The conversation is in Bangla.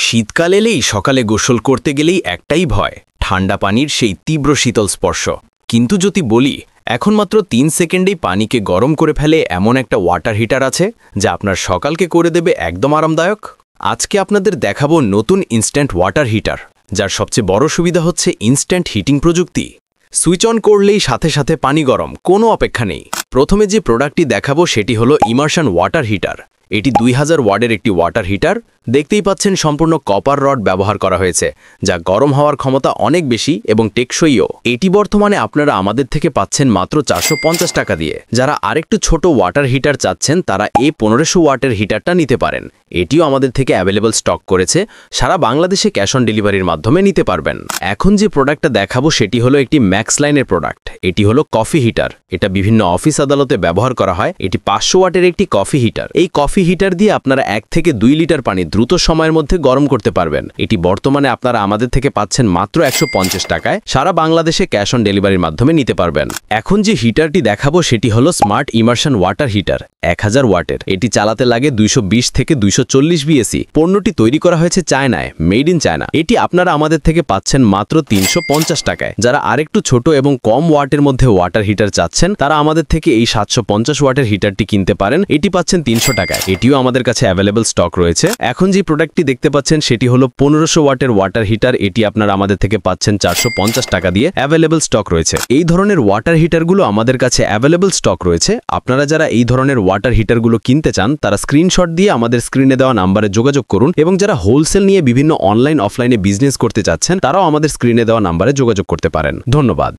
শীতকাল এলেই সকালে গোসল করতে গেলেই একটাই ভয়, ঠান্ডা পানির সেই তীব্র শীতল স্পর্শ। কিন্তু যদি বলি এখন মাত্র 3 সেকেন্ডেই পানিকে গরম করে ফেলে এমন একটা ওয়াটার হিটার আছে যা আপনার সকালকে করে দেবে একদম আরামদায়ক। আজকে আপনাদের দেখাবো নতুন ইনস্ট্যান্ট ওয়াটার হিটার, যার সবচেয়ে বড় সুবিধা হচ্ছে ইনস্ট্যান্ট হিটিং প্রযুক্তি। সুইচ অন করলেই সাথে সাথে পানি গরম, কোনো অপেক্ষা নেই। প্রথমে যে প্রোডাক্টটি দেখাবো সেটি হলো ইমার্শন ওয়াটার হিটার। এটি 2000 ওয়াটের একটি ওয়াটার হিটার। দেখতেই পাচ্ছেন সম্পূর্ণ কপার রড ব্যবহার করা হয়েছে, যা গরম হওয়ার ক্ষমতা অনেক বেশি এবং টেকসইও। এটি বর্তমানে আপনারা আমাদের থেকে পাচ্ছেন মাত্র 450 টাকা দিয়ে। যারা আরেকটু ছোট ওয়াটার হিটার চাচ্ছেন তারা এই 1500 ওয়াটের হিটারটা নিতে পারেন। এটিও আমাদের থেকে অ্যাভেলেবল স্টক করেছে, সারা বাংলাদেশে ক্যাশ অন ডেলিভারির মাধ্যমে নিতে পারবেন। এখন যে প্রোডাক্টটা দেখাবো সেটি হলো একটি ম্যাক্স লাইনের প্রোডাক্ট। এটি হলো কফি হিটার। এটা বিভিন্ন অফিস আদালতে ব্যবহার করা হয়। এটি 500 ওয়াটের একটি কফি হিটার। এই কফি হিটার দিয়ে আপনারা 1 থেকে 2 লিটার পানি দ্রুত সময়ের মধ্যে গরম করতে পারবেন। এটি বর্তমানে আপনারা আমাদের থেকে পাচ্ছেন মাত্র 150 টাকায়, সারা বাংলাদেশে ক্যাশ অন ডেলিভারির মাধ্যমে নিতে পারবেন। এখন যে হিটারটি দেখাবো সেটি হলো স্মার্ট ইমার্শন ওয়াটার হিটার 1000 ওয়াটের। এটি চালাতে লাগে 220 থেকে 240 বিএসি। পণ্যটি তৈরি করা হয়েছে চায়নায়, মেড ইন চায়না। এটি আপনারা আমাদের থেকে পাচ্ছেন মাত্র 350 টাকায়। যারা আরেকটু ছোট এবং কম ওয়াটের মধ্যে ওয়াটার হিটার চাচ্ছেন তারা আমাদের থেকে এই 750 ওয়াটের হিটারটি কিনতে পারেন। এটি পাচ্ছেন 300 টাকায়। এটিও আমাদের কাছে অ্যাভেলেবল স্টক রয়েছে। এখন যে প্রোডাক্টটি দেখতে পাচ্ছেন সেটি হলো 1500 ওয়াটের ওয়াটার হিটার। এটি আপনারা আমাদের থেকে পাচ্ছেন 450 টাকা দিয়ে। অ্যাভেলেবল স্টক রয়েছে। এই ধরনের ওয়াটার হিটারগুলো আমাদের কাছে অ্যাভেলেবল স্টক রয়েছে। আপনারা যারা এই ধরনের ওয়াটার হিটারগুলো কিনতে চান তারা স্ক্রিনশট দিয়ে আমাদের স্ক্রিনে দেওয়া নাম্বারে যোগাযোগ করুন, এবং যারা হোলসেল নিয়ে বিভিন্ন অনলাইন অফলাইনে বিজনেস করতে চাচ্ছেন তারাও আমাদের স্ক্রিনে দেওয়া নাম্বারে যোগাযোগ করতে পারেন। ধন্যবাদ।